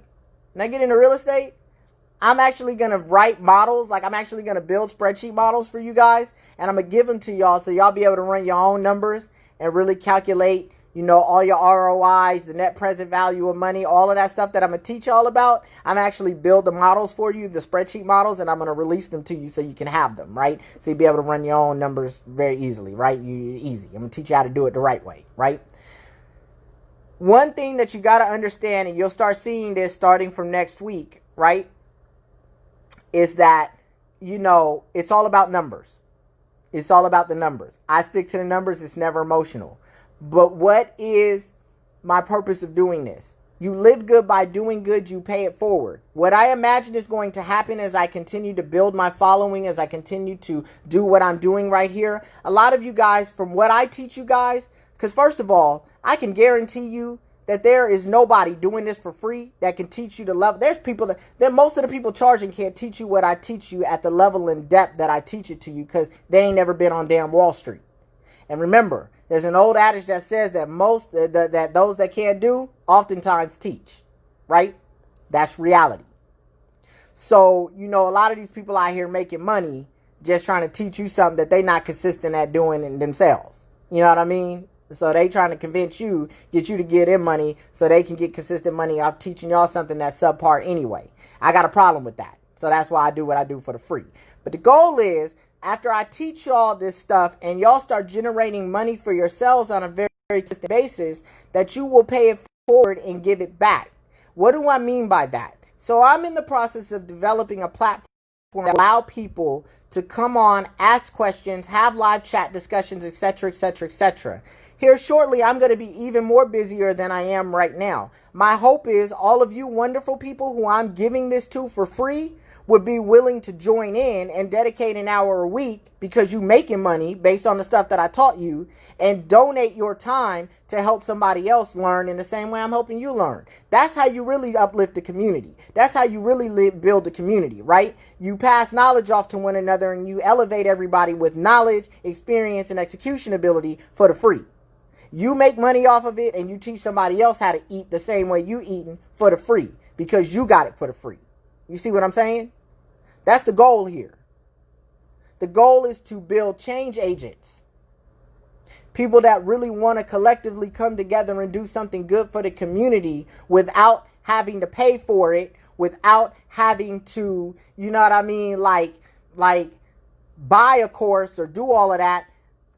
I'm actually going to write models. I'm actually going to build spreadsheet models for you guys. And I'm going to give them to y'all so y'all be able to run your own numbers and really calculate, all your ROIs, the net present value of money, all of that stuff that I'm going to teach y'all about. I'm actually build the models for you, the spreadsheet models, and I'm going to release them to you so you can have them, right? So you'll be able to run your own numbers very easily, right? Easy. I'm going to teach you how to do it the right way, right? One thing that you got to understand, and you'll start seeing this starting from next week, right? Is that, it's all about numbers. It's all about the numbers. I stick to the numbers. It's never emotional. But what is my purpose of doing this? You live good by doing good. You pay it forward. What I imagine is going to happen as I continue to build my following, as I continue to do what I'm doing right here. A lot of you guys, from what I teach you guys, because first of all, I can guarantee you that there is nobody doing this for free that can teach you the level. There's people that most of the people charging can't teach you what I teach you at the level and depth that I teach it to you because they ain't never been on damn Wall Street. And remember, there's an old adage that says that that those that can't do oftentimes teach, right? That's reality. So, a lot of these people out here making money just trying to teach you something that they're not consistent at doing themselves. You know what I mean? So they trying to convince you, get you to give them money so they can get consistent money. I'm teaching y'all something that's subpar anyway. I got a problem with that. So that's why I do what I do for the free. But the goal is, after I teach y'all this stuff and y'all start generating money for yourselves on a very, very consistent basis, that you will pay it forward and give it back. What do I mean by that? So I'm in the process of developing a platform that allow people to come on, ask questions, have live chat discussions, etc., etc., etc. Here shortly, I'm going to be even more busier than I am right now. My hope is all of you wonderful people who I'm giving this to for free would be willing to join in and dedicate an hour a week, because you making money based on the stuff that I taught you, and donate your time to help somebody else learn in the same way I'm helping you learn. That's how you really uplift the community. That's how you really build the community, right? You pass knowledge off to one another and you elevate everybody with knowledge, experience, and execution ability for the free. You make money off of it and you teach somebody else how to eat the same way you eating for the free, because you got it for the free. You see what I'm saying? That's the goal here. The goal is to build change agents. People that really want to collectively come together and do something good for the community without having to pay for it, without having to, you know what I mean, like buy a course or do all of that.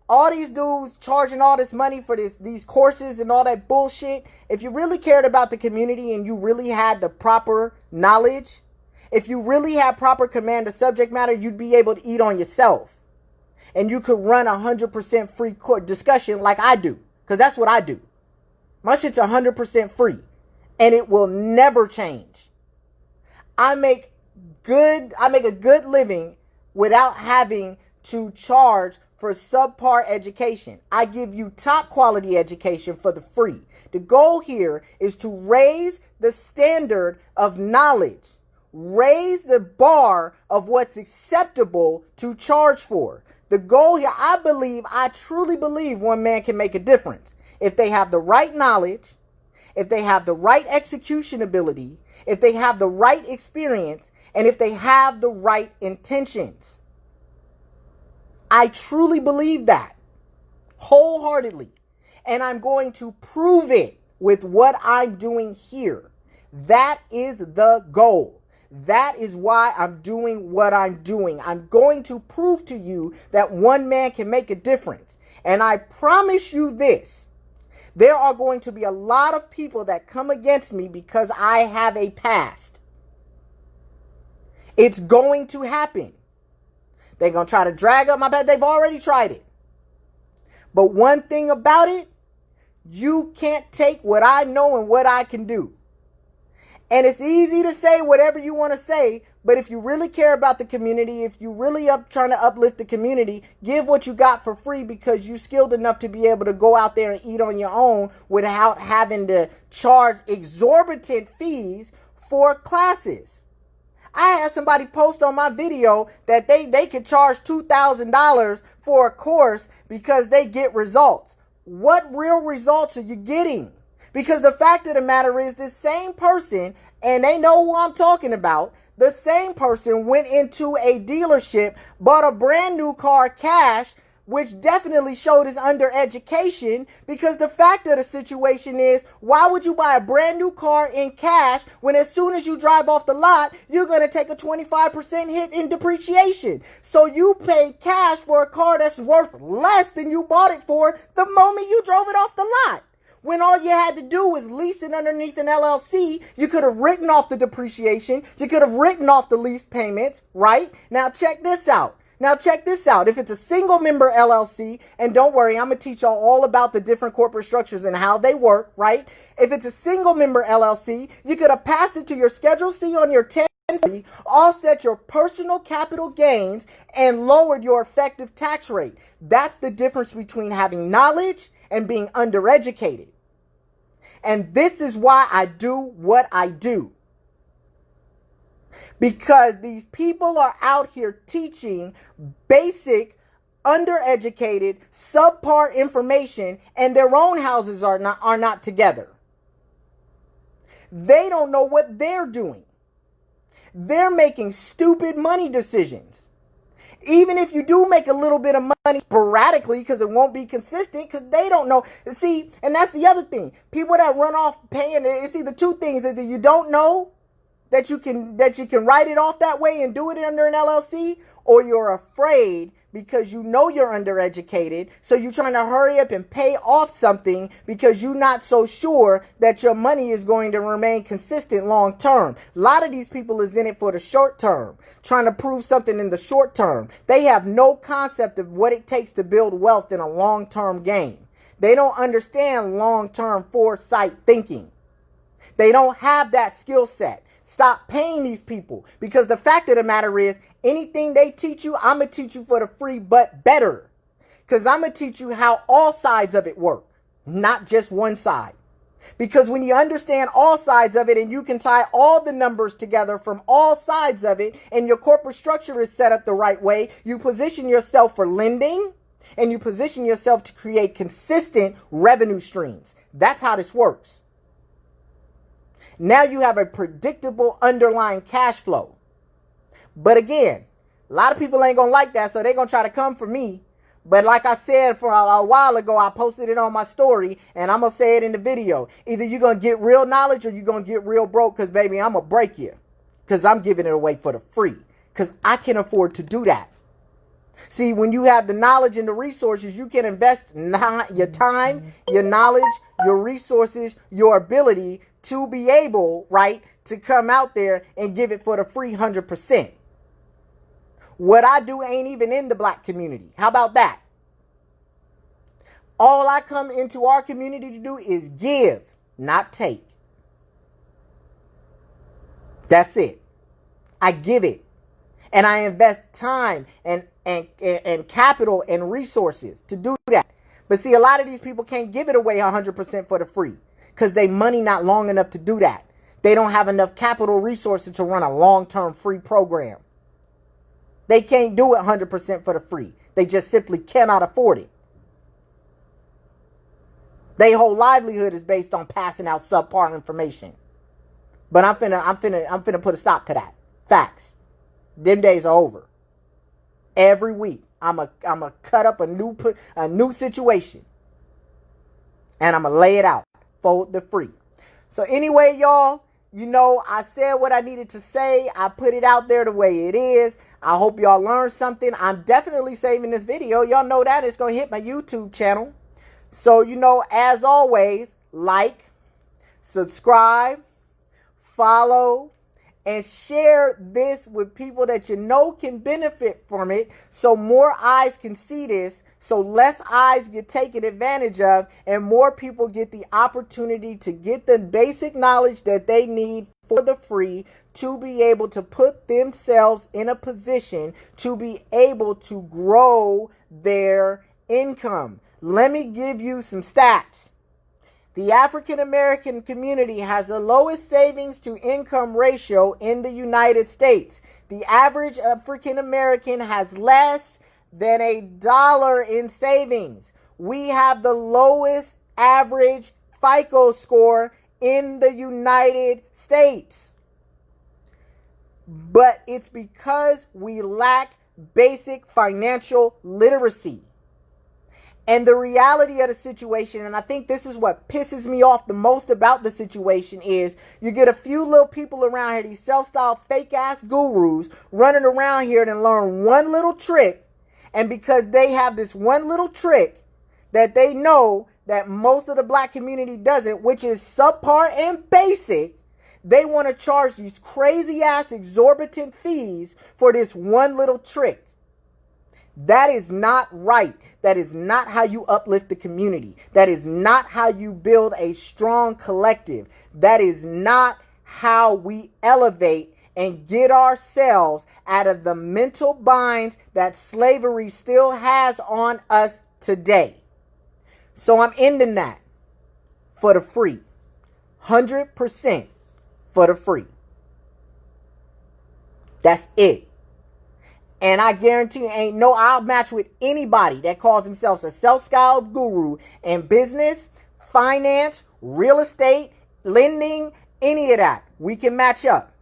All these dudes charging all this money for these courses and all that bullshit. If you really cared about the community and you really had the proper knowledge, if you really had proper command of subject matter, you'd be able to eat on yourself. And you could run 100% free discussion like I do. Because that's what I do. My shit's 100% free. And it will never change. I make a good living without having to charge for subpar education. I give you top quality education for the free. The goal here is to raise the standard of knowledge. Raise the bar of what's acceptable to charge for. The goal here, I truly believe one man can make a difference. If they have the right knowledge, if they have the right execution ability, if they have the right experience, and if they have the right intentions. I truly believe that. Wholeheartedly. And I'm going to prove it with what I'm doing here. That is the goal. That is why I'm doing what I'm doing. I'm going to prove to you that one man can make a difference. And I promise you this. There are going to be a lot of people that come against me because I have a past. It's going to happen. They're going to try to drag up my past. They've already tried it. But one thing about it, you can't take what I know and what I can do. And it's easy to say whatever you want to say, but if you really care about the community, if you really trying to uplift the community, give what you got for free, because you're skilled enough to be able to go out there and eat on your own without having to charge exorbitant fees for classes. I had somebody post on my video that they could charge $2,000 for a course because they get results. What real results are you getting? Because the fact of the matter is, this same person, and they know who I'm talking about, the same person went into a dealership, bought a brand new car cash, which definitely showed his undereducation, because the fact of the situation is, why would you buy a brand new car in cash when as soon as you drive off the lot, you're going to take a 25% hit in depreciation? So you paid cash for a car that's worth less than you bought it for the moment you drove it off the lot. When all you had to do was lease it underneath an LLC, you could have written off the depreciation. You could have written off the lease payments, right? Now check this out. If it's a single member LLC, and don't worry, I'm going to teach y'all all about the different corporate structures and how they work, right? If it's a single member LLC, you could have passed it to your Schedule C on your 1040, offset your personal capital gains, and lowered your effective tax rate. That's the difference between having knowledge and being undereducated. And this is why I do what I do. Because these people are out here teaching basic, undereducated, subpar information, and their own houses are not together. They don't know what they're doing. They're making stupid money decisions. Even if you do make a little bit of money sporadically, because it won't be consistent, because they don't know. See, and that's the other thing. People that run off paying, it's either two things: that you don't know that you can write it off that way and do it under an LLC, or you're afraid because you know you're undereducated, so you're trying to hurry up and pay off something because you're not so sure that your money is going to remain consistent long term. A lot of these people is in it for the short term, trying to prove something in the short term. They have no concept of what it takes to build wealth in a long term game. They don't understand long-term foresight thinking. They don't have that skill set. Stop paying these people, because the fact of the matter is, anything they teach you, I'm going to teach you for the free, but better. Because I'm going to teach you how all sides of it work, not just one side. Because when you understand all sides of it and you can tie all the numbers together from all sides of it, and your corporate structure is set up the right way, you position yourself for lending and you position yourself to create consistent revenue streams. That's how this works. Now you have a predictable underlying cash flow. But again, a lot of people ain't going to like that, so they're going to try to come for me. But like I said for a while ago, I posted it on my story, and I'm going to say it in the video. Either you're going to get real knowledge or you're going to get real broke, because, baby, I'm going to break you. Because I'm giving it away for the free. Because I can afford to do that. See, when you have the knowledge and the resources, you can invest your time, your knowledge, your resources, your ability to be able, right, to come out there and give it for the free 100%. What I do ain't even in the black community. How about that? All I come into our community to do is give, not take. That's it. I give it. And I invest time and capital and resources to do that. But see, a lot of these people can't give it away 100% for the free, because they money not long enough to do that. They don't have enough capital resources to run a long-term free program. They can't do it 100% for the free. They just simply cannot afford it. Their whole livelihood is based on passing out subpar information. But I'm finna put a stop to that. Facts. Them days are over. Every week, I'm a cut up a new situation, and I'm gonna lay it out for the free. So anyway, y'all, you know, I said what I needed to say. I put it out there the way it is. I hope y'all learned something. I'm definitely saving this video. Y'all know that it's gonna hit my YouTube channel. So, you know, as always, like, subscribe, follow, and share this with people that you know can benefit from it, so more eyes can see this, so less eyes get taken advantage of, and more people get the opportunity to get the basic knowledge that they need for the free to be able to put themselves in a position to be able to grow their income. Let me give you some stats. The African American community has the lowest savings to income ratio in the United States. The average African American has less than $1 in savings. We have the lowest average FICO score in the United States. But it's because we lack basic financial literacy. And the reality of the situation, and I think this is what pisses me off the most about the situation, is you get a few little people around here, these self-styled fake-ass gurus, running around here and learn one little trick. And because they have this one little trick that they know that most of the black community doesn't, which is subpar and basic, they want to charge these crazy-ass exorbitant fees for this one little trick. That is not right. That is not how you uplift the community. That is not how you build a strong collective. That is not how we elevate and get ourselves out of the mental binds that slavery still has on us today. So I'm ending that for the free. 100% for the free. That's it. And I guarantee I'll match with anybody that calls themselves a self-styled guru in business, finance, real estate, lending, any of that. We can match up.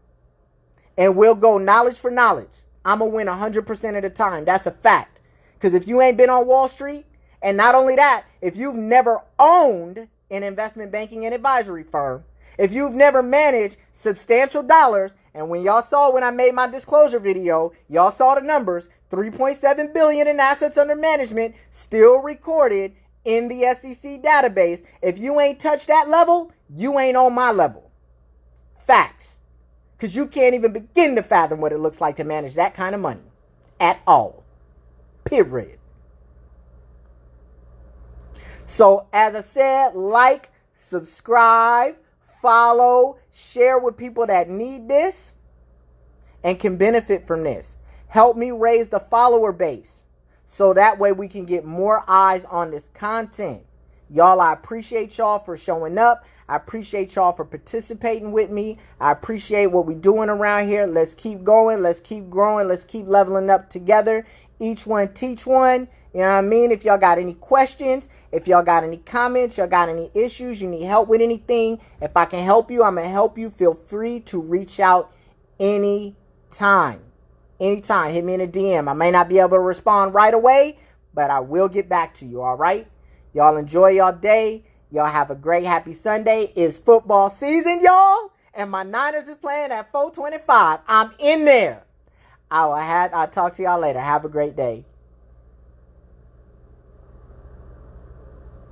And we'll go knowledge for knowledge. I'm going to win 100% of the time. That's a fact. Because if you ain't been on Wall Street, and not only that, if you've never owned an investment banking and advisory firm, if you've never managed substantial dollars, and when I made my disclosure video, y'all saw the numbers, $3.7 billion in assets under management still recorded in the SEC database. If you ain't touched that level, you ain't on my level. Facts. Because you can't even begin to fathom what it looks like to manage that kind of money. At all. Period. So as I said, like, subscribe, follow, share with people that need this and can benefit from this. Help me raise the follower base so that way we can get more eyes on this content. Y'all, I appreciate y'all for showing up. I appreciate y'all for participating with me. I appreciate what we're doing around here. Let's keep going. Let's keep growing. Let's keep leveling up together. Each one teach one. You know what I mean? If y'all got any questions, if y'all got any comments, y'all got any issues, you need help with anything, if I can help you, I'm going to help you. Feel free to reach out anytime. Anytime. Hit me in a DM. I may not be able to respond right away, but I will get back to you, all right? Y'all enjoy y'all day. Y'all have a great, happy Sunday. It's football season, y'all. And my Niners is playing at 425. I'm in there. I'll talk to y'all later. Have a great day.